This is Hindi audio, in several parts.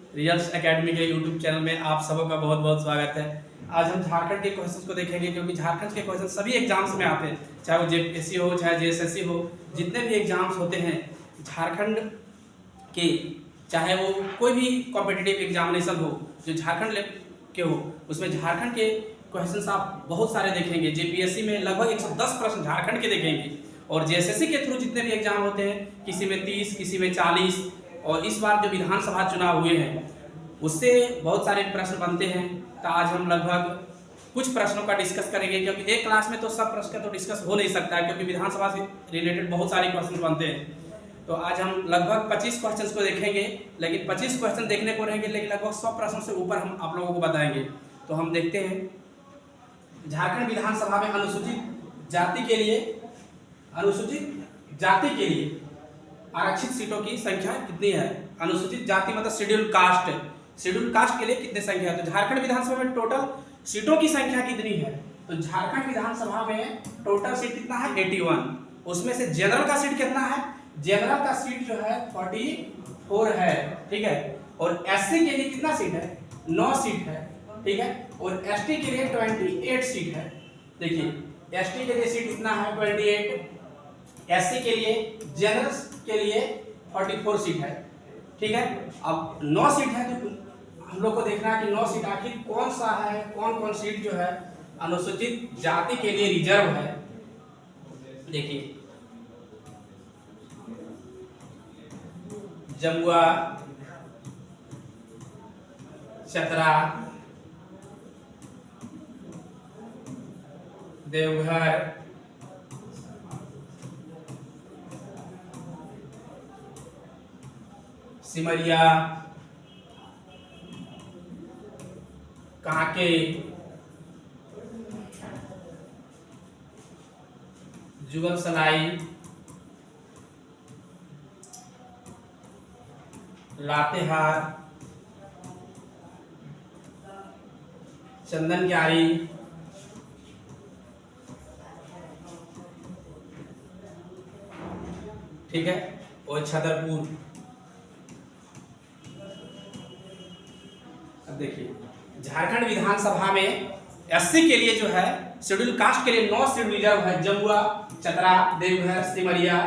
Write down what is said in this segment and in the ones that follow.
रिजल्ट्स एकेडमी के यूट्यूब चैनल में आप सबों का बहुत बहुत स्वागत है। आज हम झारखंड के क्वेश्चंस को देखेंगे, क्योंकि झारखंड के क्वेश्चन सभी एग्जाम्स में आते हैं, चाहे वो जेपीएससी हो, चाहे जेएसएससी हो, जितने भी एग्जाम्स होते हैं झारखंड के, चाहे वो कोई भी कॉम्पिटिटिव एग्जामिनेशन हो जो झारखंड के हो, उसमें झारखंड के क्वेश्चंस आप बहुत सारे देखेंगे। जेपीएससी में लगभग 110 प्रश्न झारखंड के देखेंगे, और जेएसएससी के थ्रू जितने भी एग्जाम होते हैं, किसी में 30, किसी में 40, और इस बार जो विधानसभा चुनाव हुए हैं उससे बहुत सारे प्रश्न बनते हैं। तो आज हम लगभग कुछ प्रश्नों का डिस्कस करेंगे, क्योंकि एक क्लास में तो सब प्रश्न का तो डिस्कस हो नहीं सकता है, क्योंकि विधानसभा से रिलेटेड बहुत सारे क्वेश्चन बनते हैं। तो आज हम लगभग 25 क्वेश्चंस को देखेंगे, लेकिन 25 क्वेश्चन देखने को रहेंगे, लेकिन लगभग 100 प्रश्नों से ऊपर हम आप लोगों को बताएंगे। तो हम देखते हैं झारखंड विधानसभा में अनुसूचित जाति के लिए आरक्षित सीटों की संख्या कितनी है। अनुसूचित जाति मतलब शेड्यूल कास्ट के लिए कितनी संख्या है। तो झारखंड विधानसभा में टोटल सीटों की संख्या कितनी है। तो झारखंड विधानसभा में टोटल सीट कितना है, 81। उसमें से जनरल का सीट कितना है, जनरल का सीट जो है 44 है, ठीक है। और एससी के लिए कितना सीट है, 9 सीट है, ठीक है। और एसटी के लिए 28 सीट है। देखिए एसटी के लिए सीट कितना है, 28। एससी के लिए, जनरल के लिए 44 सीट है, ठीक है। अब 9 सीट है, तो हम लोग को देखना है कि 9 सीट आखिर कौन सा है, कौन कौन सीट जो है अनुसूचित जाति के लिए रिजर्व है। देखिए जमुआ, चतरा, देवघर, सिमरिया, कांके, जुगलसलाई, लातेहार, चंदनक्यारी, ठीक है, और छतरपुर। अब देखिए झारखंड विधानसभा में एससी के लिए जो है शेड्यूल कास्ट के लिए 9 सीट रिजर्व है। जमुआ, चतरा, देवघर, सिमरिया,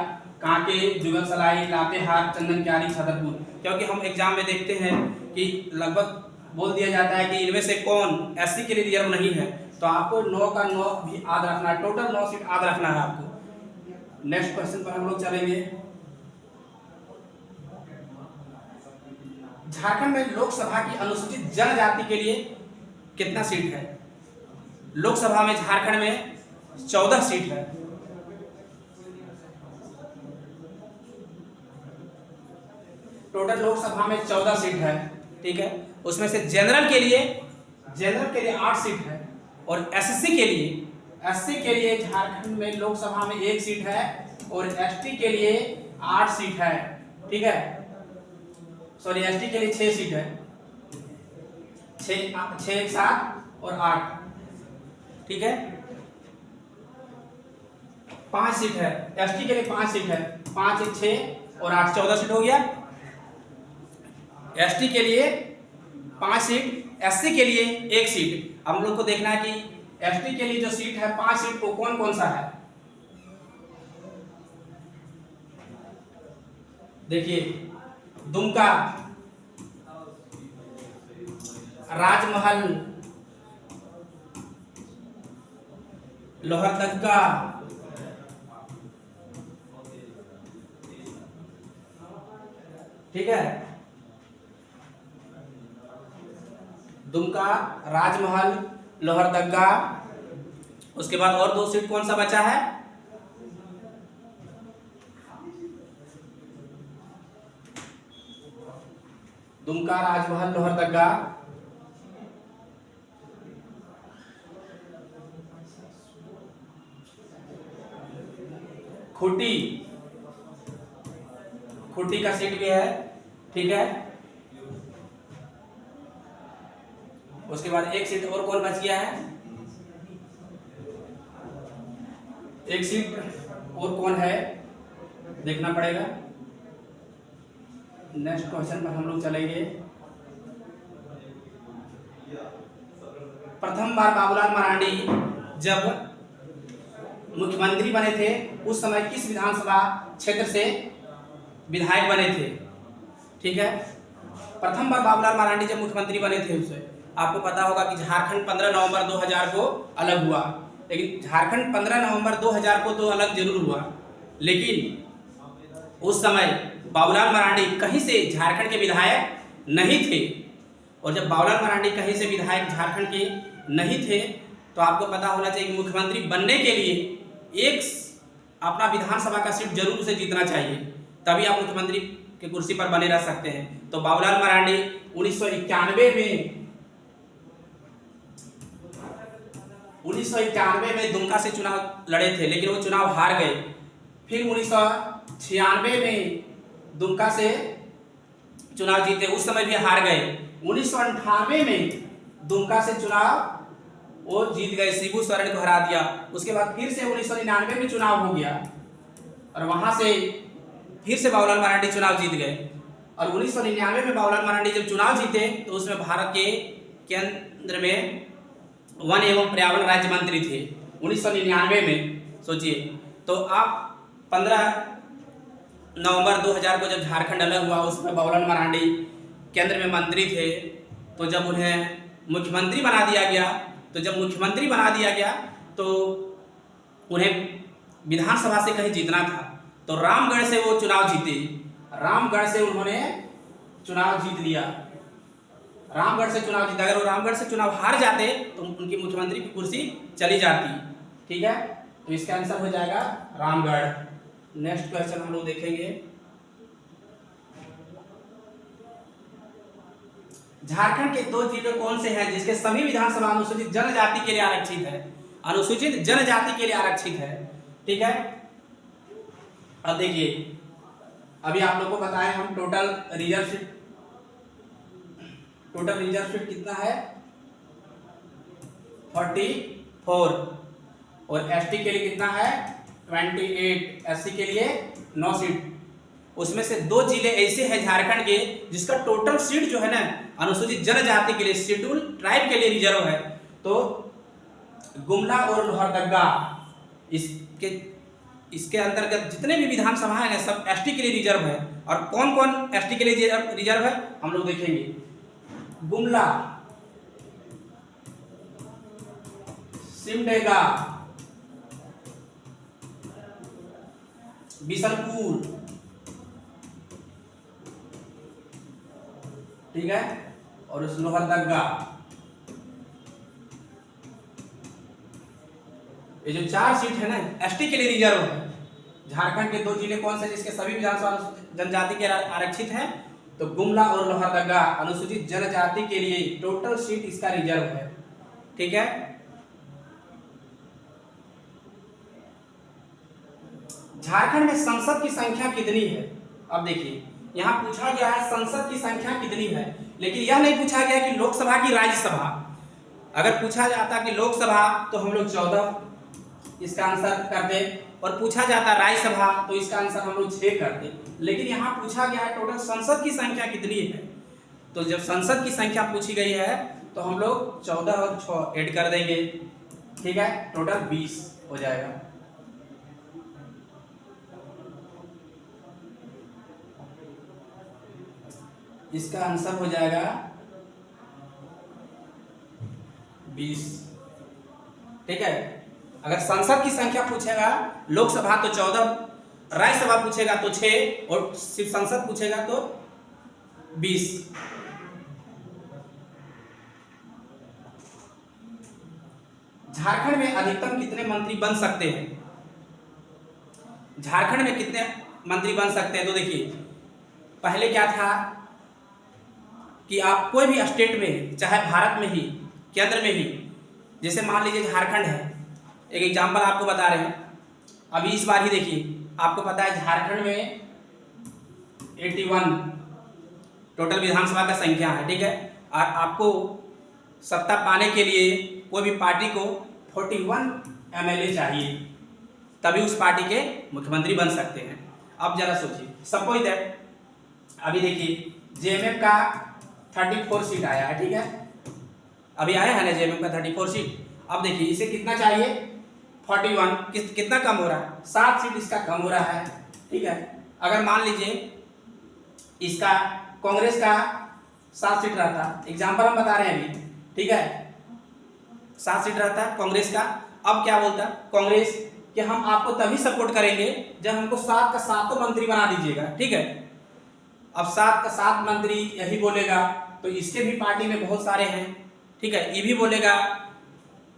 कांके, जुगलसलाई, लातेहार, चंदनक्यारी, छतरपुर। क्योंकि हम एग्जाम में देखते हैं कि लगभग बोल दिया जाता है कि इनमें से कौन एससी के लिए रिजर्व नहीं है, तो आपको 9 का 9 भी याद रखना है, टोटल 9 सीट याद रखना है आपको। नेक्स्ट क्वेश्चन पर हम लोग चलेंगे। झारखंड में लोकसभा की अनुसूचित जनजाति के लिए कितना सीट है। लोकसभा में झारखंड में 14 सीट है। टोटल लोकसभा में 14 सीट है, ठीक है। उसमें से जनरल के लिए 8 सीट है, और एससी के लिए झारखंड में लोकसभा में 1 सीट है, और एसटी के लिए 8 सीट है, ठीक है। सॉरी, एसटी के लिए 6 सीट है, 6 7 और 8, ठीक है। 5 सीट है एसटी के लिए, 5 सीट है, 5 6 और 8 14 सीट हो गया। एसटी के लिए 5 सीट, एससी के लिए 1 सीट। अब हम लोग को देखना है कि एसटी के लिए जो सीट है 5 सीट को कौन कौन सा है। देखिए दुमका, राजमहल, लोहरदगा, ठीक है। दुमका, राजमहल, लोहरदगा। उसके बाद और 2 सीट कौन सा बचा है, दुमका, राजमहल, लोहरदगा। खूंटी का सीट भी है, ठीक है। उसके बाद 1 सीट और कौन बच गया है, 1 सीट और कौन है देखना पड़ेगा। नेक्स्ट क्वेश्चन पर हम लोग चलेंगे। प्रथम बार बाबूलाल मरांडी जब मुख्यमंत्री बने थे उस समय किस विधानसभा क्षेत्र से विधायक बने थे? ठीक है, प्रथम बार बाबूलाल मरांडी जब मुख्यमंत्री बने थे उससे आपको पता होगा कि झारखंड 15 नवंबर 2000 को अलग हुआ, लेकिन झारखंड 15 नवंबर 2000 को तो अलग जरूर हुआ, लेकिन उस समय बाबूलाल मरांडी कहीं से झारखंड के विधायक नहीं थे। और जब बाबूलाल मरांडी कहीं से विधायक झारखंड के नहीं थे तो आपको पता होना चाहिए कि मुख्यमंत्री बनने के लिए एक अपना विधानसभा का सीट जरूर उसे जीतना चाहिए, तभी आप मुख्यमंत्री की कुर्सी पर बने रह सकते हैं। तो बाबूलाल मरांडी 1991 में दुमका से चुनाव लड़े थे, लेकिन वो चुनाव हार गए। फिर 1996 में दुमका से चुनाव जीते, उस समय भी हार गए। 1998 में दुमका से चुनाव वो जीत गए, शिबू सोरेन को हरा दिया। उसके बाद फिर से 1999 में चुनाव हो गया और वहां से फिर से बाबूलाल मरांडी चुनाव जीत गए। और 1999 में बाबूलाल मरांडी जब चुनाव जीते तो उसमें भारत के केंद्र में वन एवं पर्यावरण राज्य मंत्री थे 1999 में। सोचिए, तो आप 15 नवंबर 2000 को जब झारखंड अलग हुआ उसमें बाबूलाल मरांडी केंद्र में मंत्री थे। तो जब उन्हें मुख्यमंत्री बना दिया गया तो उन्हें विधानसभा से कहीं जीतना था, तो रामगढ़ से वो चुनाव जीते। रामगढ़ से उन्होंने चुनाव जीत लिया। अगर वो रामगढ़ से चुनाव हार जाते तो उनकी मुख्यमंत्री की कुर्सी चली जाती। ठीक है, तो इसका आंसर हो जाएगा रामगढ़। नेक्स्ट क्वेश्चन हम लोग देखेंगे। झारखंड के 2 जिले कौन से हैं जिसके सभी विधानसभा अनुसूचित जनजाति के लिए आरक्षित है? अनुसूचित जनजाति के लिए आरक्षित है। ठीक है, अब देखिए, अभी आप लोगों को बताएं हम टोटल रिजर्व सीट कितना है? 44। और एसटी के लिए कितना है? 28। एससी के लिए 9 सीट। उसमें से 2 जिले ऐसे हैं झारखंड के जिसका टोटल सीट जो है ना अनुसूचित जनजाति के लिए, शेड्यूल ट्राइब के लिए रिजर्व है। तो गुमला और लोहरदगा इसके अंतर्गत जितने भी विधानसभा है सब एसटी के लिए रिजर्व है। और कौन कौन एसटी के लिए रिजर्व है हम लोग देखेंगे। गुमला, सिमडेगा, बिशनपुर, ठीक है, और उस लोहरदगा, ये जो 4 सीट है ना एसटी के लिए रिजर्व है। झारखंड के 2 जिले कौन से जिसके सभी विधानसभा जनजाति के आरक्षित हैं? तो गुमला और लोहरदगा अनुसूचित जनजाति के लिए टोटल सीट इसका रिजर्व है। ठीक है, झारखंड में संसद की संख्या कितनी है? अब देखिए, यहाँ पूछा गया है संसद की संख्या कितनी है, लेकिन यह नहीं पूछा गया कि लोकसभा की राज्यसभा। अगर पूछा जाता कि लोकसभा तो हम लोग 14 इसका आंसर करते, और पूछा जाता राज्यसभा तो इसका आंसर हम लोग 6 करते। लेकिन यहाँ पूछा गया है टोटल संसद की संख्या कितनी है, तो जब संसद की संख्या पूछी गई है तो हम लोग 14 और 6 ऐड कर देंगे। ठीक है, टोटल 20 हो जाएगा। इसका आंसर हो जाएगा 20। ठीक है, अगर संसद की संख्या पूछेगा लोकसभा तो 14, राज्यसभा पूछेगा तो 6 और सिर्फ संसद पूछेगा तो 20। झारखंड में अधिकतम कितने मंत्री बन सकते हैं? झारखंड में कितने मंत्री बन सकते हैं? तो देखिए, पहले क्या था कि आप कोई भी स्टेट में, चाहे भारत में ही, केंद्र में ही, जैसे मान लीजिए झारखंड है, एक एग्जांपल आपको बता रहे हैं। अभी इस बार ही देखिए, आपको पता है झारखंड में 81 टोटल विधानसभा का संख्या है। ठीक है, और आपको सत्ता पाने के लिए कोई भी पार्टी को 41 एमएलए चाहिए, तभी उस पार्टी के मुख्यमंत्री बन सकते हैं। अब जरा सोचिए, सपोज दैट अभी देखिए जेएमएम का 34 सीट आया है। ठीक है, अभी आया है ना जेएमएम का 34 सीट। अब देखिए इसे कितना चाहिए 41, कितना कम हो रहा है 7 सीट इसका कम हो रहा है। ठीक है, अगर मान लीजिए इसका कांग्रेस का 7 सीट रहता, एग्जाम्पल हम बता रहे हैं अभी, ठीक है 7 सीट रहता कांग्रेस का। अब क्या बोलता कांग्रेस कि हम आपको तभी सपोर्ट करेंगे जब हमको 7 का 7 मंत्री बना दीजिएगा। ठीक है, अब 7 का 7 मंत्री यही बोलेगा तो इसके भी पार्टी में बहुत सारे हैं। ठीक है, ये भी बोलेगा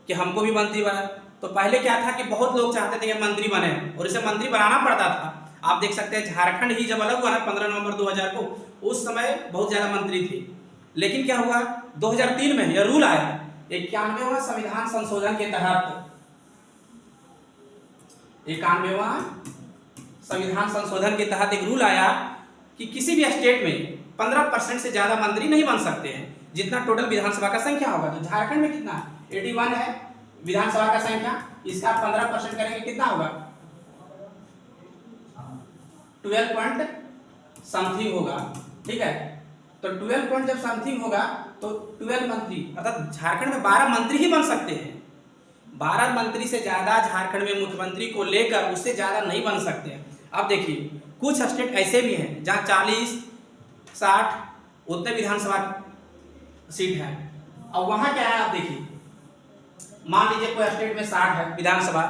कि हमको भी मंत्री बना। तो पहले क्या था कि बहुत लोग चाहते थे कि मंत्री बने और इसे मंत्री बनाना पड़ता था। आप देख सकते हैं झारखंड ही जब अलग हुआ ना 15 नवंबर 2000 को, उस समय बहुत ज्यादा मंत्री थे। लेकिन क्या हुआ 2003 में यह रूल आया 91वां संविधान संशोधन के तहत, 91वां संविधान संशोधन के तहत एक रूल आया कि किसी भी स्टेट में 15% से ज्यादा मंत्री नहीं बन सकते हैं जितना टोटल विधानसभा का संख्या होगा। तो झारखंड में कितना 81 है विधानसभा का संख्या, इसका 15% करेंगे कितना होगा 12 पॉइंट समथिंग होगा। ठीक है, तो 12 पॉइंट जब समथिंग होगा तो 12 मंत्री, अर्थात झारखंड में 12 मंत्री ही बन सकते हैं। 12 मंत्री से ज्यादा झारखंड में मुख्यमंत्री को लेकर उससे ज्यादा नहीं बन सकते हैं। अब देखिए कुछ स्टेट ऐसे भी हैं जहां 40-60 उतने विधानसभा सीट है। अब वहां क्या है आप देखिए, मान लीजिए कोई स्टेट में 60 है विधानसभा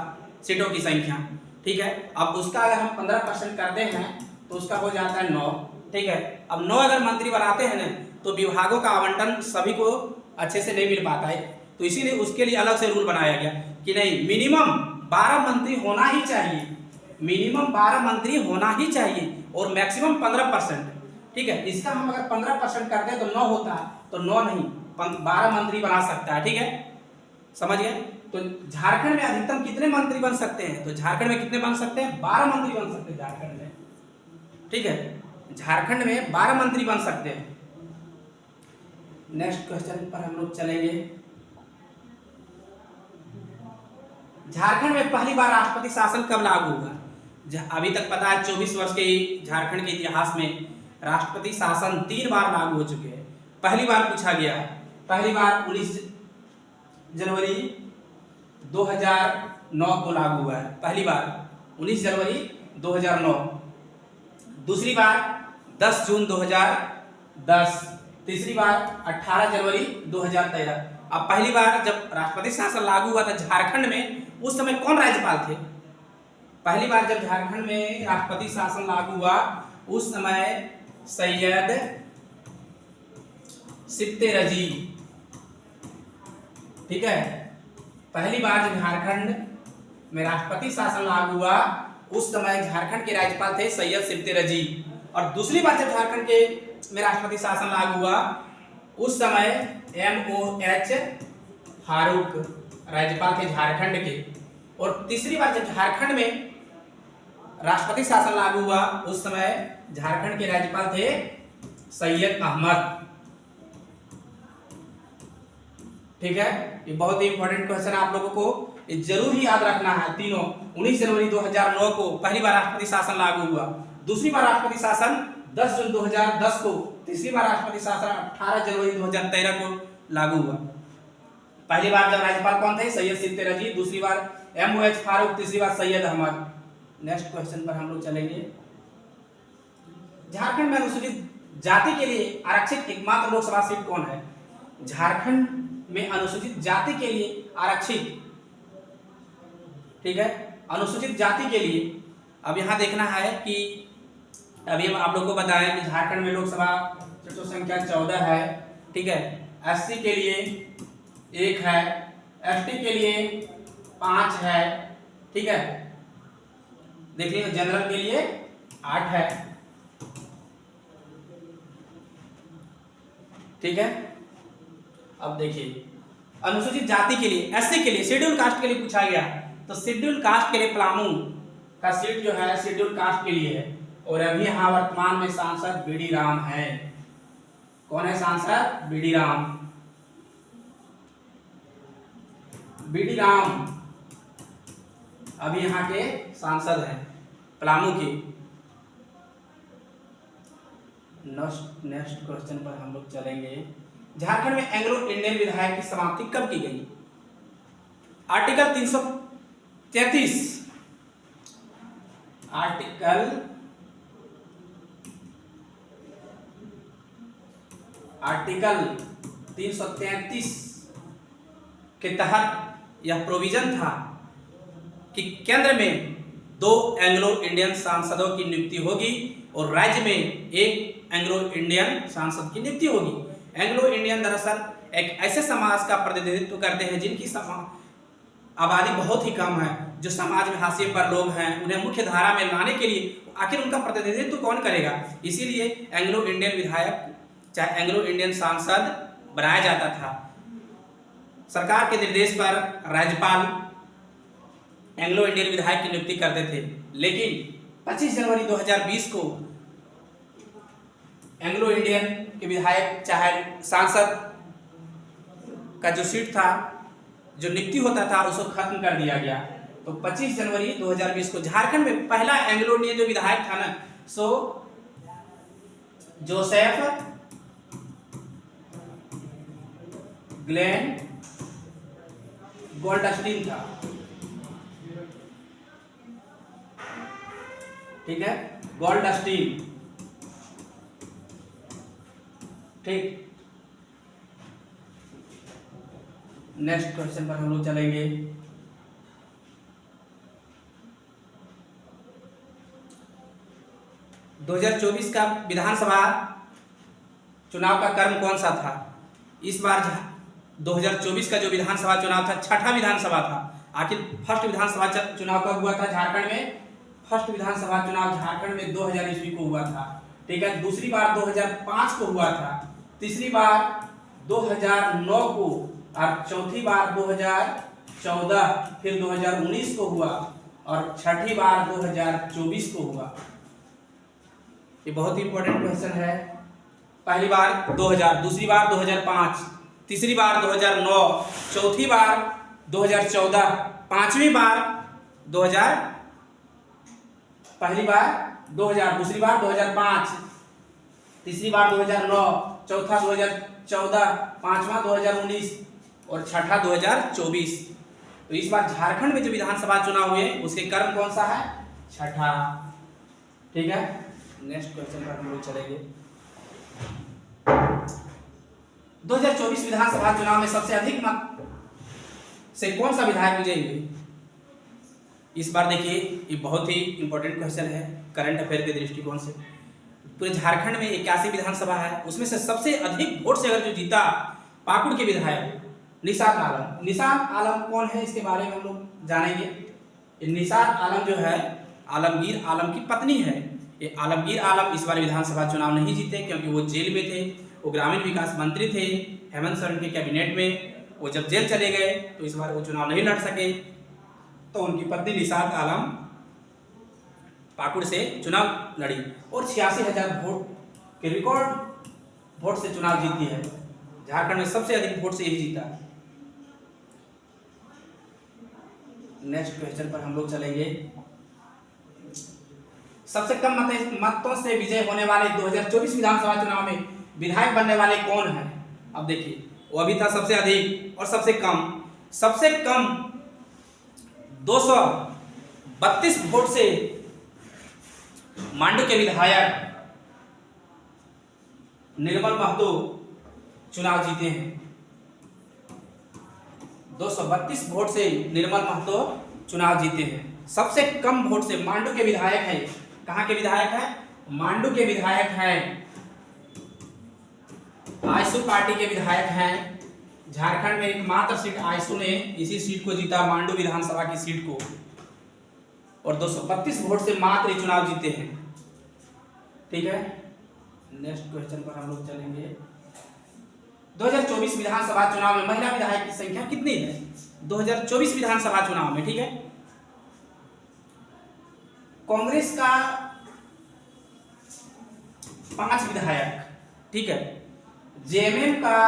सीटों की संख्या। ठीक है, अब उसका अगर हम 15% करते हैं तो उसका हो जाता है 9। ठीक है, अब 9 अगर मंत्री बनाते हैं ना तो विभागों का आवंटन सभी को अच्छे से नहीं मिल पाता है। तो इसीलिए उसके लिए अलग से रूल बनाया गया कि नहीं मिनिमम 12 मंत्री होना ही चाहिए, मिनिमम 12 मंत्री होना ही चाहिए और मैक्सिमम 15%। ठीक है, इसका हम अगर 15% करते हैं तो 9 होता है, तो 9 नहीं 12 मंत्री बना सकता है। ठीक है, समझ गए। तो झारखंड में अधिकतम कितने मंत्री बन सकते हैं, तो झारखंड में कितने बन सकते हैं 12 मंत्री बन सकते हैं झारखंड में। ठीक है, झारखंड में 12 मंत्री बन सकते हैं। नेक्स्ट क्वेश्चन पर हम लोग चलेंगे। झारखंड में पहली बार राष्ट्रपति शासन कब लागू हुआ? अभी तक पता है 24 वर्ष के झारखंड के इतिहास में राष्ट्रपति शासन 3 बार लागू हो चुके हैं। पहली बार पूछा गया, पहली बार 19 जनवरी 2009 को लागू हुआ है, पहली बार 19 जनवरी 2009। दूसरी बार 10 जून 2010, तीसरी बार 18 जनवरी 2013। अब पहली बार जब राष्ट्रपति शासन लागू हुआ था झारखंड में, उस समय कौन राज्यपाल थे? पहली बार जब झारखंड में राष्ट्रपति शासन लागू हुआ उस समय सैयद सिप्ते रजी। ठीक है, पहली बार जब झारखंड में राष्ट्रपति शासन लागू हुआ उस समय झारखंड के राज्यपाल थे सैयद सिप्ते रजी। और दूसरी बार जब झारखंड के में राष्ट्रपति शासन लागू हुआ उस समय MOH फारूक राज्यपाल थे झारखंड के। और तीसरी बार जब झारखंड में राष्ट्रपति शासन लागू हुआ उस समय झारखंड के राज्यपाल थे सैयद अहमद। ठीक है, ये बहुत ही इंपॉर्टेंट क्वेश्चन है, आप लोगों को ये जरूर ही याद रखना है। तीनों 19 जनवरी 2009 को पहली बार राष्ट्रपति शासन लागू हुआ, दूसरी बार राष्ट्रपति शासन 10 जून 2010 को, तीसरी बार राष्ट्रपति शासन 18 जनवरी 2013 को लागू हुआ। पहली बार जब राज्यपाल कौन थे सैयद सिप्ते रजी, दूसरी बार MOH फारूक, तीसरी बार सैयद अहमद। नेक्स्ट क्वेश्चन पर हम लोग चलेंगे। झारखंड में अनुसूचित जाति के लिए आरक्षित एकमात्र लोकसभा सीट कौन है? झारखंड में अनुसूचित जाति के लिए आरक्षित, ठीक है, अनुसूचित जाति के लिए अब यहाँ देखना है कि अभी हम आप लोगों को बताएं कि झारखंड में लोकसभा सीटों संख्या 14 है। ठीक है, SC के लिए 1 है, ST के लिए 5 है। ठीक है, देखिए जनरल के लिए 8 है। ठीक है, अब देखिए अनुसूचित जाति के लिए SC के लिए शेड्यूल कास्ट के लिए पूछा गया, तो शेड्यूल कास्ट के लिए पलामू का सीट जो है शेड्यूल कास्ट के लिए है। और अभी यहाँ वर्तमान में सांसद BD राम है। कौन है सांसद? BD राम। BD राम अभी यहाँ के सांसद हैं पलामू के। नेक्स्ट क्वेश्चन पर हम लोग चलेंगे। झारखंड में एंग्लो इंडियन विधायक की समाप्ति कब की गई? आर्टिकल 333, आर्टिकल 333 के तहत यह प्रोविजन था कि केंद्र में 2 एंग्लो इंडियन सांसदों की नियुक्ति होगी और राज्य में एक एंग्लो इंडियन सांसद की नियुक्ति होगी। एंग्लो इंडियन दरअसल एक ऐसे समाज का प्रतिनिधित्व करते हैं जिनकी आबादी बहुत ही कम है, जो समाज में हाशिए पर लोग हैं, उन्हें मुख्य धारा में लाने के लिए आखिर उनका प्रतिनिधित्व कौन करेगा? इसीलिए एंग्लो इंडियन विधायक चाहे एंग्लो इंडियन सांसद बनाया जाता था। सरकार के निर्देश पर राज्यपाल एंग्लो इंडियन विधायक की नियुक्ति करते थे, लेकिन 25 जनवरी 2020 को एंग्लो इंडियन के विधायक चाहे सांसद का जो सीट था, जो नियुक्ति होता था, उसको खत्म कर दिया गया। तो 25 जनवरी 2020 को झारखंड में पहला एंग्लो इंडियन जो विधायक था ना, सो जोसेफ ग्लेन गोल्डस्टीन था। ठीक है, गोल्डस्टीन। ठीक, नेक्स्ट क्वेश्चन पर हम लोग चलेंगे। दो 2024 का विधानसभा चुनाव का क्रम कौन सा था? इस बार 2024 का जो विधानसभा चुनाव था, छठा विधानसभा था। आखिर फर्स्ट विधानसभा चुनाव कब हुआ था झारखंड में? फर्स्ट विधानसभा चुनाव झारखंड में 2000 ईस्वी को हुआ था। ठीक है, दूसरी बार 2005 को हुआ था, तीसरी बार 2009 को, और चौथी बार 2014, फिर 2019 को हुआ, और छठी बार 2024 को हुआ। ये बहुत ही इंपॉर्टेंट क्वेश्चन है। पहली बार 2000, दूसरी बार 2005, तीसरी बार 2009, चौथी बार 2014, पांचवी बार 2000, पहली बार 2000, दूसरी बार 2005, तीसरी बार 2009, चौथा 2014, पांचवा 2019 और छठा 2024। तो इस बार झारखंड में जो विधानसभा चुनाव हुए उसके क्रम कौन सा है? छठा। ठीक है, नेक्स्ट क्वेश्चन पर हम लोग चलेंगे। 2024 विधानसभा चुनाव में सबसे अधिक मत से कौन सा विधायक विजयी हुए? इस बार देखिए, ये बहुत ही इंपॉर्टेंट क्वेश्चन है करंट अफेयर के दृष्टिकोण से। पूरे झारखंड में 81 विधानसभा है, उसमें से सबसे अधिक वोट से अगर जो जीता, पाकुड़ के विधायक निषाद आलम। निषाद आलम कौन है, इसके बारे में हम लोग जानेंगे। निषाद आलम जो है आलमगीर आलम की पत्नी है। ये आलमगीर आलम इस बार विधानसभा चुनाव नहीं जीते क्योंकि वो जेल में थे। वो ग्रामीण विकास मंत्री थे हेमंत सोरेन के कैबिनेट में। वो जब जेल चले गए तो इस बार वो चुनाव नहीं लड़ सके, तो उनकी पत्नी निषाद आलम पाकुड़ से चुनाव लड़ी और 86,000 वोट के रिकॉर्ड वोट से चुनाव जीती है। झारखंड में सबसे अधिक वोट से यही जीता। नेक्स्ट क्वेश्चन पर हम लोग चलेंगे। सबसे कम मतों से विजय होने वाले 2024 विधानसभा चुनाव में विधायक बनने वाले कौन हैं? अब देखिए, वो अभी था सबसे अधिक और सबसे कम 232 वोट से मांडू के विधायक निर्मल महतो चुनाव जीते हैं। 232 वोट से निर्मल महतो चुनाव जीते हैं। सबसे कम वोट से मांडू के विधायक है। कहां के विधायक है? मांडू के विधायक हैं, आयसू पार्टी के विधायक हैं। झारखंड में एकमात्र सीट आयसू ने इसी सीट को जीता, मांडू विधानसभा की सीट को, और 232 वोट से मात्र चुनाव जीते हैं। ठीक है, नेक्स्ट क्वेश्चन पर हम लोग चलेंगे। 2024 विधानसभा चुनाव में महिला विधायक की संख्या कितनी है? 2024 विधानसभा चुनाव में, ठीक है, कांग्रेस का 5 विधायक, ठीक है, जेएमएम का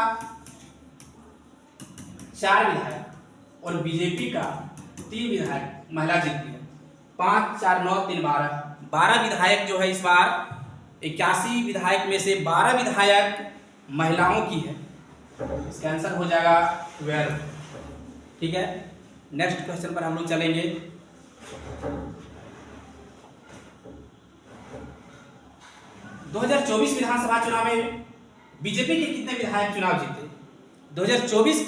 4 विधायक और बीजेपी का 3 विधायक महिला जीती है। 5, 4, 9, 3, 12 विधायक जो है इस बार 81 विधायक में से 12 विधायक महिलाओं की है। इसका आंसर हो जाएगा 12। ठीक है, नेक्स्ट क्वेश्चन पर हम लोग चलेंगे। दो 2024 विधानसभा चुनाव में बीजेपी के कितने विधायक चुनाव जीते? 2024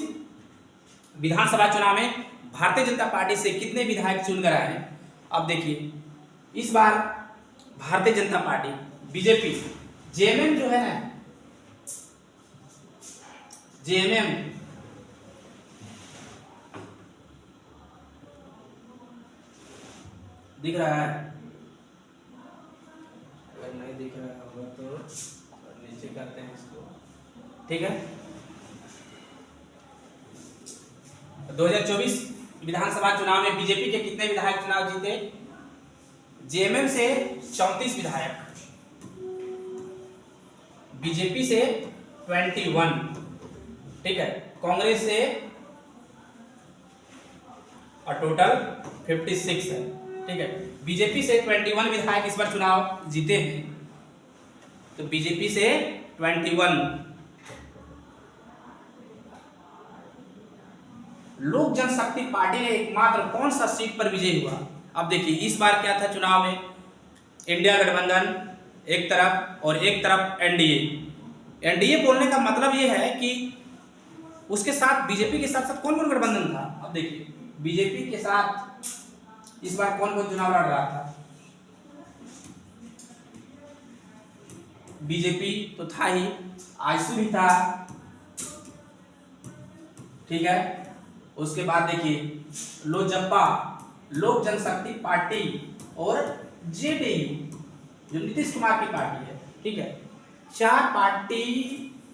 विधानसभा चुनाव में भारतीय जनता पार्टी से कितने विधायक चुनकर आए हैं? अब देखिए, इस बार Bharatiya Janata party BJP JMM जो है ना, जेएमएम दिख रहा है? अगर नहीं दिख रहा होगा तो नीचे करते हैं इसको। ठीक है, 2024 विधानसभा चुनाव में बीजेपी के कितने विधायक चुनाव जीते? जेएमएम से 34 विधायक, बीजेपी से 21, ठीक है, कांग्रेस से टोटल 56 है। ठीक है, बीजेपी से 21 विधायक इस बार चुनाव जीते हैं। तो बीजेपी से 21। लोक जनशक्ति पार्टी ने एकमात्र कौन सा सीट पर विजयी हुआ? अब देखिए, इस बार क्या था चुनाव में, इंडिया गठबंधन एक तरफ और एक तरफ एनडीए। एनडीए बोलने का मतलब ये है कि उसके साथ बीजेपी के साथ साथ कौन कौन गठबंधन था। अब देखिए, बीजेपी के साथ इस बार कौन कौन चुनाव लड़ रहा था? बीजेपी तो था ही, आईसू भी था। ठीक है, उसके बाद देखिए लोजपा, लोक जनशक्ति पार्टी और जेडीयू जो नीतीश कुमार की पार्टी है। ठीक है, 4 पार्टी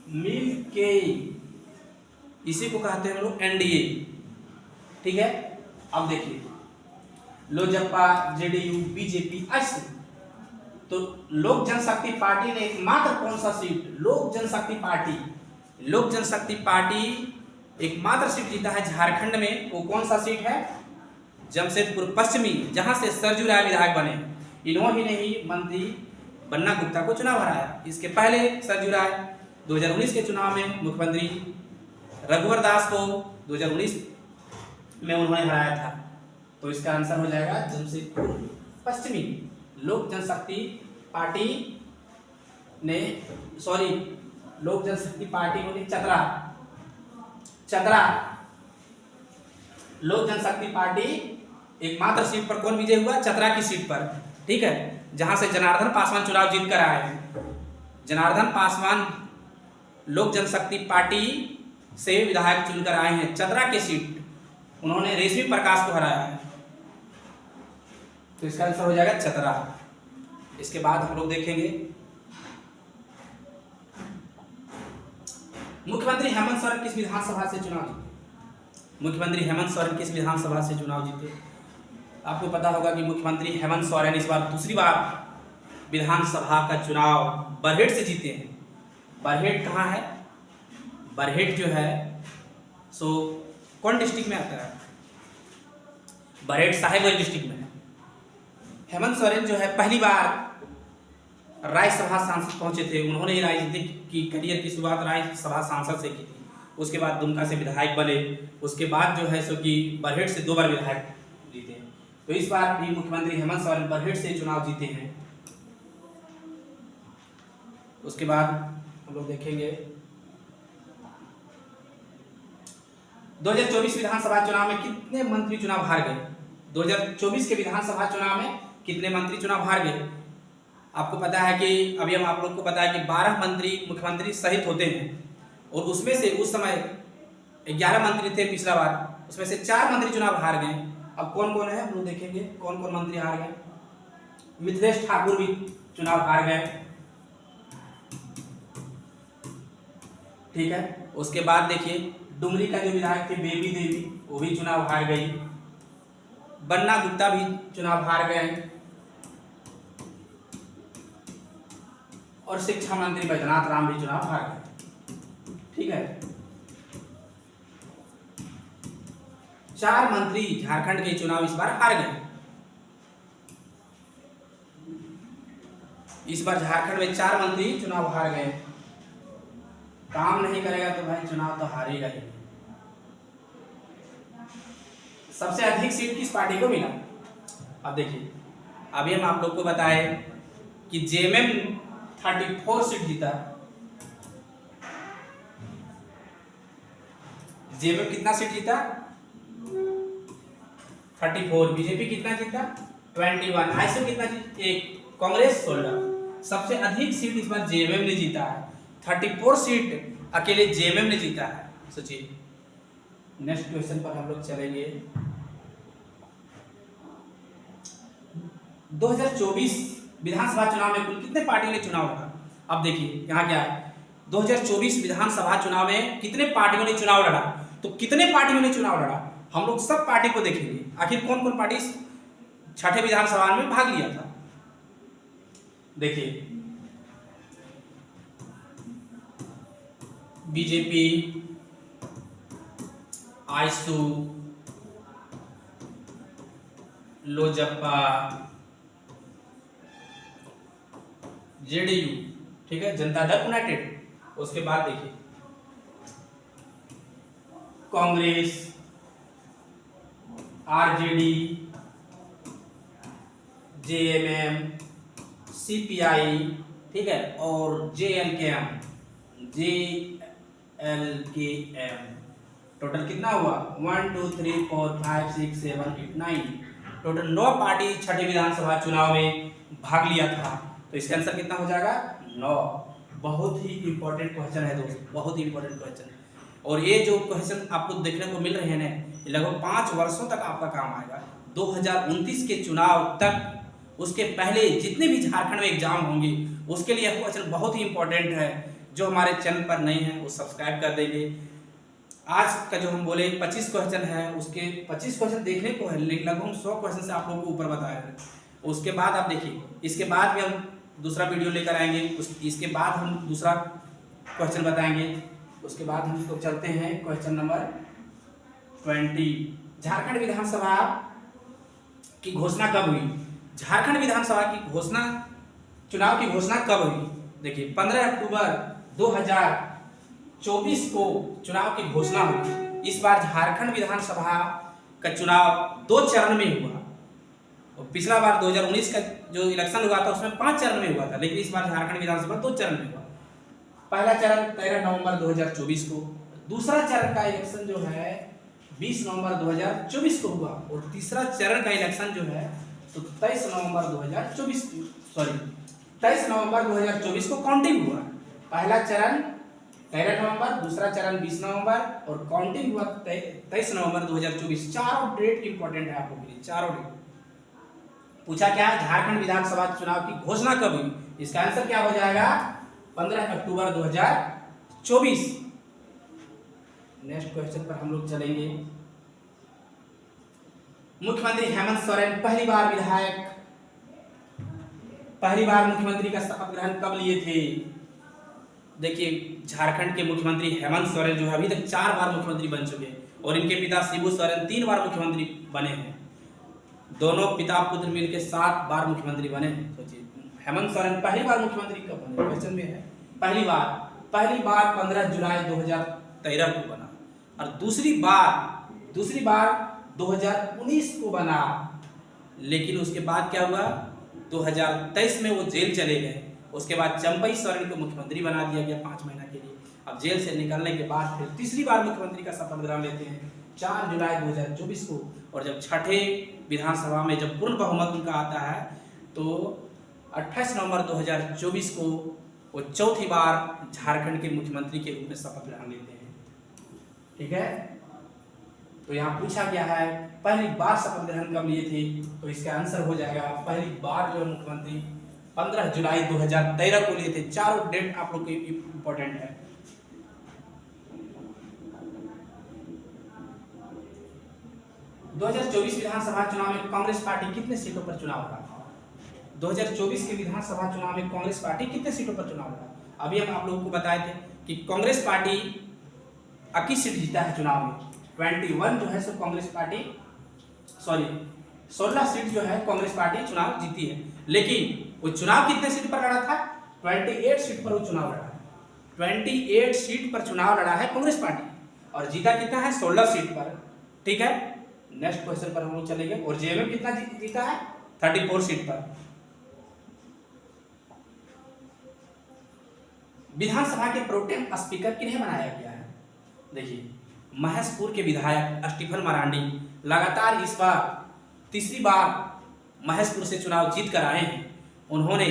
मिल के इसी को कहते हैं हम लोग एनडीए। ठीक है, अब देखिए लोजपा, जेडीयू, बीजेपी ऐसे। तो लोक जनशक्ति पार्टी ने एकमात्र कौन सा सीट, लोक जनशक्ति पार्टी एकमात्र सीट जीता है झारखंड में। वो कौन सा सीट है? जमशेदपुर पश्चिमी, जहां से सरजू राय विधायक बने। इन्होंने ही मंत्री बन्ना गुप्ता को चुनाव हराया। इसके पहले सरजू राय 2019 के चुनाव में मुख्यमंत्री रघुवर दास को 2019 में उन्होंने हराया था। तो इसका आंसर हो जाएगा जमशेदपुर पश्चिमी। लोक जनशक्ति पार्टी ने लोक जनशक्ति पार्टी ने चतरा लोक जनशक्ति पार्टी एकमात्र सीट पर कौन विजय हुआ? चतरा की सीट पर। ठीक है, जहां से जनार्दन पासवान चुनाव जीत कर आए हैं। जनार्दन पासवान लोक जनशक्ति पार्टी से विधायक चुनकर आए हैं। चतरा की सीट उन्होंने रेशमी प्रकाश को हराया है। तो इसका आंसर हो जाएगा चतरा। इसके बाद हम लोग देखेंगे मुख्यमंत्री हेमंत सोरेन किस विधानसभा से चुनाव जीते? मुख्यमंत्री हेमंत सोरेन किस विधानसभा से चुनाव जीते? आपको पता होगा कि मुख्यमंत्री हेमंत सोरेन इस बार दूसरी बार विधानसभा का चुनाव बरहेट से जीते हैं। बरहेट कहाँ है? बरहेट जो है सो कौन डिस्ट्रिक्ट में आता है? बरहेट साहिबगंज डिस्ट्रिक्ट में है। हेमंत सोरेन जो है पहली बार राज्यसभा सांसद पहुंचे थे। उन्होंने राजनीतिक की करियर की शुरुआत राज्यसभा सांसद से की थी। उसके बाद दुमका से विधायक बने। उसके बाद जो है सो कि बरहेट से 2 बार विधायक जीते। तो इस बार भी मुख्यमंत्री हेमंत सोरेन बरहेट से चुनाव जीते हैं। उसके बाद हम लोग देखेंगे 2024 विधानसभा चुनाव में कितने मंत्री चुनाव हार गए? 2024 के विधानसभा चुनाव में कितने मंत्री चुनाव हार गए? आपको पता है कि अभी हम आप लोग को पता है कि 12 मंत्री मुख्यमंत्री सहित होते हैं और उसमें से उस समय 11 मंत्री थे पिछला बार, उसमें से 4 मंत्री चुनाव हार गए। अब कौन कौन है हम लोग देखेंगे कौन कौन मंत्री हार गए। मिथिलेश ठाकुर भी चुनाव हार गए। ठीक है, उसके बाद देखिए डुमरी का जो विधायक थे बेबी देवी, वो भी चुनाव हार गई। बन्ना गुप्ता भी चुनाव हार गए और शिक्षा मंत्री बैजनाथ राम भी चुनाव हार गए। ठीक है, 4 मंत्री झारखंड के चुनाव इस बार हार गए। इस बार झारखंड में 4 मंत्री चुनाव हार गए। काम नहीं करेगा तो भाई चुनाव तो हारेगा ही। सबसे अधिक सीट किस पार्टी को मिला? अब देखिए, अभी हम आप लोग को बताए कि जेएमएम 34 सीट जीता। जेएमएम कितना सीट जीता? 34। बीजेपी कितना जीता? 21। आईएसएम कितना जीता? 1। कांग्रेस 16। सबसे अधिक सीट इस बार जेएमएम ने जीता है। 34 सीट अकेले जेएमएम ने जीता है। सोचिए। नेक्स्ट क्वेश्चन पर हम लोग चलेंगे। 2024 विधानसभा चुनाव में कुल कितने पार्टियों ने चुनाव लड़ा? अब देखिए यहाँ क्या है, 2024 विधानसभा चुनाव में कितने पार्टियों ने चुनाव लड़ा? तो कितने पार्टियों ने चुनाव लड़ा हम लोग सब पार्टी को देखेंगे, आखिर कौन कौन पार्टी छठे विधानसभा में भाग लिया था। देखिए, बीजेपी, आईसू, लोजपा, जेडीयू, ठीक है, जनता दल यूनाइटेड। उसके बाद देखिए कांग्रेस, आरजेडी, जेएमएम, सीपीआई, ठीक है, और जेएलकेएम। टोटल कितना हुआ? 1 2 3 4 5 6 7 8 9। टोटल 9 पार्टी छठे विधानसभा चुनाव में भाग लिया था। तो इसका आंसर कितना हो जाएगा? 9। बहुत ही इंपॉर्टेंट क्वेश्चन है दोस्त, बहुत ही इंपॉर्टेंट क्वेश्चन है। और ये जो क्वेश्चन आपको देखने को मिल रहे हैं ना, ये लगभग 5 वर्षों तक आपका काम आएगा। 2029 के चुनाव तक, उसके पहले जितने भी झारखंड में एग्जाम होंगे उसके लिए यह क्वेश्चन बहुत ही इंपॉर्टेंट है। जो हमारे चैनल पर नए हैं वो सब्सक्राइब कर देंगे। आज का जो हम बोले 25 क्वेश्चन है, उसके 25 क्वेश्चन देखने को है, लेकिन लगभग 100 क्वेश्चन से आप लोगों को ऊपर बताया है। उसके बाद आप देखिए, इसके बाद भी हम दूसरा वीडियो लेकर आएंगे। इसके बाद हम दूसरा क्वेश्चन बताएंगे। उसके बाद हम तो चलते हैं क्वेश्चन नंबर 20। झारखंड विधानसभा की घोषणा कब हुई? झारखंड विधानसभा की घोषणा, चुनाव की घोषणा कब हुई? देखिए 15 अक्टूबर 2024 को चुनाव की घोषणा हुई। इस बार झारखंड विधानसभा का चुनाव 2 चरण में हुआ। और पिछला बार 2019 का जो इलेक्शन हुआ था उसमें 5 चरण में हुआ था, लेकिन इस बार झारखंड विधानसभा 2 चरण में हुआ। पहला चरण 13 नवंबर 2024 को, दूसरा चरण का इलेक्शन जो है 20 नवंबर 2024 को हुआ, और तीसरा चरण का इलेक्शन जो है तो 23 नवंबर 2024 को काउंटिंग हुआ। पहला चरण 13 नवंबर, दूसरा चरण 20 नवंबर और काउंटिंग हुआ 23 नवंबर 2024। चारों डेट इंपॉर्टेंट है आपको के लिए, चारों डेट। पूछा क्या? झारखंड विधानसभा चुनाव की घोषणा कब हुई? इसका आंसर क्या हो जाएगा? 15 अक्टूबर 2024। नेक्स्ट क्वेश्चन पर हम लोग चलेंगे। मुख्यमंत्री हेमंत सोरेन पहली बार मुख्यमंत्री का शपथ ग्रहण कब लिए थे? देखिए, झारखंड के मुख्यमंत्री हेमंत सोरेन जो है अभी तक 4 बार मुख्यमंत्री बन चुके हैं, और इनके पिता शिबू सोरेन 3 बार मुख्यमंत्री बने हैं। दोनों पिता पुत्र मिलकर 7 बार मुख्यमंत्री बने हैं। सोचिए, हेमंत सोरेन पहली बार मुख्यमंत्री कब बने? क्वेश्चन में है पहली बार 15 जुलाई 2013 को बना, और दूसरी बार 2019 को बना। लेकिन उसके बाद क्या हुआ? 2023 में वो जेल चले गए। उसके बाद चंपई सोरेन को मुख्यमंत्री बना दिया गया 5 महीना के लिए। अब जेल से निकलने के बाद फिर तीसरी बार मुख्यमंत्री का शपथ ग्रहण लेते हैं 4 जुलाई 2024 को। और जब छठे विधानसभा में जब पूर्ण बहुमत उनका आता है तो 28 नवंबर 2024 को वो चौथी बार झारखंड के मुख्यमंत्री के रूप में शपथ ग्रहण लेते हैं। ठीक है, तो यहाँ पूछा गया है पहली बार शपथ ग्रहण कब लिए थे? तो इसका आंसर हो जाएगा पहली बार जो मुख्यमंत्री 15 जुलाई 2013 को लिए थे। चारों डेट आप लोग के इंपॉर्टेंट है। दो 2024 विधानसभा चुनाव में कांग्रेस पार्टी कितने सीटों पर चुनाव लड़ा? 2024 के विधानसभा चुनाव में कांग्रेस पार्टी कितने सीटों पर चुनाव लड़ा? अभी हम आप लोगों को बताए थे कि कांग्रेस पार्टी 21 सीट जीता है चुनाव में। 21 जो है सो कांग्रेस पार्टी 16 सीट जो है कांग्रेस पार्टी चुनाव जीती है। लेकिन वो चुनाव कितने सीट पर लड़ा था? 28 सीट पर वो चुनाव लड़ा है। 28 सीट पर चुनाव लड़ा है कांग्रेस पार्टी और जीता कितना है 16 सीट पर। ठीक है, नेक्स्ट क्वेश्चन पर हम लोग चलेंगे। और जेएमएम कितना जीता है 34 सीट पर। विधानसभा के प्रोटेम स्पीकर किन्हें बनाया गया है? देखिए, महेशपुर के विधायक स्टीफन मरांडी लगातार इस बार तीसरी बार महेशपुर से चुनाव जीत कर आए हैं। उन्होंने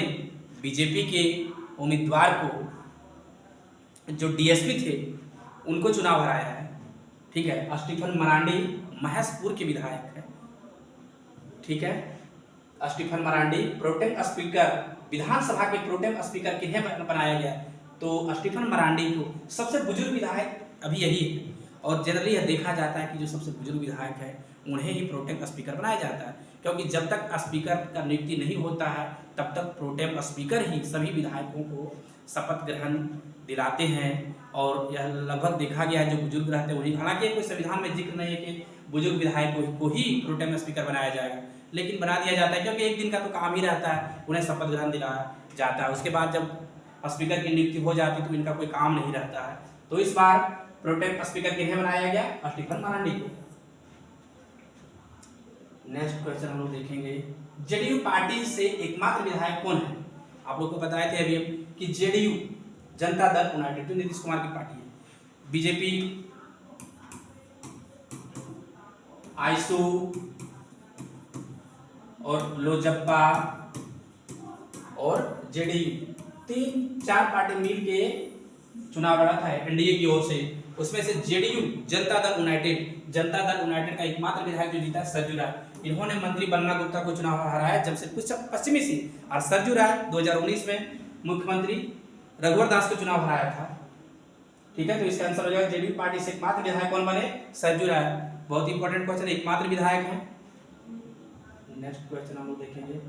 बीजेपी के उम्मीदवार को जो डीएसपी थे उनको चुनाव हराया है। ठीक है, स्टीफन मरांडी महेशपुर के विधायक है। ठीक है, स्टीफन मरांडी प्रोटेम स्पीकर, विधानसभा के प्रोटेम स्पीकर किन्हें बनाया गया? तो स्टीफन मरांडी को सबसे बुजुर्ग विधायक अभी यही है और जनरली यह देखा जाता है कि जो सबसे बुजुर्ग विधायक है उन्हें ही प्रोटेम स्पीकर बनाया जाता है, क्योंकि जब तक स्पीकर का नियुक्ति नहीं होता है तब तक प्रोटेम स्पीकर ही सभी विधायकों को शपथ ग्रहण दिलाते हैं। और यह लगभग देखा गया है जो बुजुर्ग रहते हैं उन्हीं, हालांकि कोई संविधान में जिक्र नहीं है कि बुजुर्ग विधायक को ही प्रोटेम स्पीकर बनाया जाएगा, लेकिन बना दिया जाता है क्योंकि एक दिन का तो काम ही रहता है, उन्हें शपथ ग्रहण दिलाया जाता है। उसके बाद जब स्पीकर की नियुक्ति हो जाती है तो इनका कोई काम नहीं रहता है। तो इस बार प्रोटेम स्पीकर किन्हें बनाया गया? स्टीफन मरांडी को। नेक्स्ट क्वेश्चन हम लोग देखेंगे, जेडीयू पार्टी से एकमात्र विधायक कौन है? आप लोग को बताए थे अभी कि जेडीयू जनता दल यूनाइटेड जो नीतीश कुमार की पार्टी है, बीजेपी, आईसू और लोजपा और जेडीयू, 3-4 पार्टी मिल के चुनाव लड़ा था एनडीए की ओर से। उसमें से जेडीयू जनता दल यूनाइटेड का एकमात्र विधायक जो जीता सरजू राय, इन्होंने मंत्री बन्ना गुप्ता को चुनाव हराया जमशेदपुर पश्चिमी से। और सरजू राय 2019 में मुख्यमंत्री रघुवर दास को चुनाव हराया था। ठीक है, तो इसका आंसर हो जाएगा जेडीयू पार्टी से एकमात्र विधायक कौन बने? सरजू राय। बहुत इंपॉर्टेंट क्वेश्चन, एकमात्र विधायक है। नेक्स्ट क्वेश्चन हम लोग देखेंगे,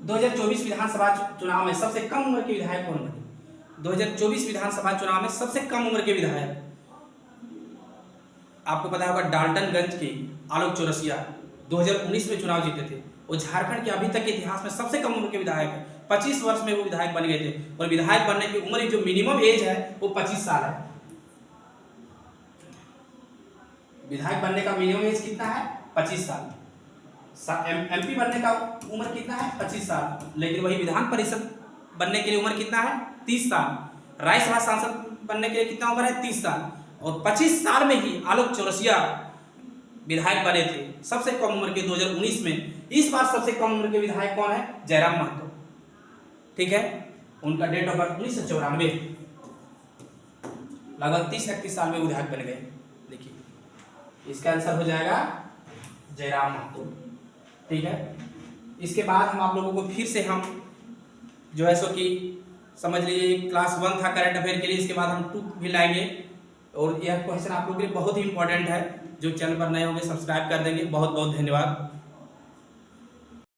2024 विधानसभा चुनाव में सबसे कम उम्र के विधायक कौन बने? 2024 विधानसभा चुनाव में सबसे कम उम्र के विधायक आपको पता होगा डाल्टनगंज के आलोक चौरसिया 2019 में चुनाव जीते थे। वो झारखंड के अभी तक के इतिहास में सबसे कम उम्र के विधायक है। 25 वर्ष में वो विधायक बन गए थे और विधायक बनने की उम्र जो मिनिमम एज है वो 25 साल है। विधायक बनने का मिनिमम एज कितना है? 25 साल। एमपी बनने का उम्र कितना है? 25 साल। लेकिन वही विधान परिषद बनने के लिए उम्र कितना है? 30 साल। राज्यसभा सांसद बनने के लिए कितना उम्र है? 30 साल। और 25 साल में ही आलोक चौरसिया विधायक बने थे सबसे कम उम्र के 2019 में। इस बार सबसे कम उम्र के विधायक कौन है? जयराम महतो। ठीक है, उनका डेट ऑफ बर्थ 1994, लगभग 30-31 साल में विधायक बन गए। देखिए, इसका आंसर हो जाएगा जयराम महतो। ठीक है, इसके बाद हम आप लोगों को फिर से हम जो है सो कि समझ लीजिए क्लास 1 था करंट अफेयर के लिए, इसके बाद हम 2 भी लाएंगे। और यह क्वेश्चन आप लोगों के लिए बहुत ही इंपॉर्टेंट है। जो चैनल पर नए होंगे सब्सक्राइब कर देंगे। बहुत बहुत धन्यवाद।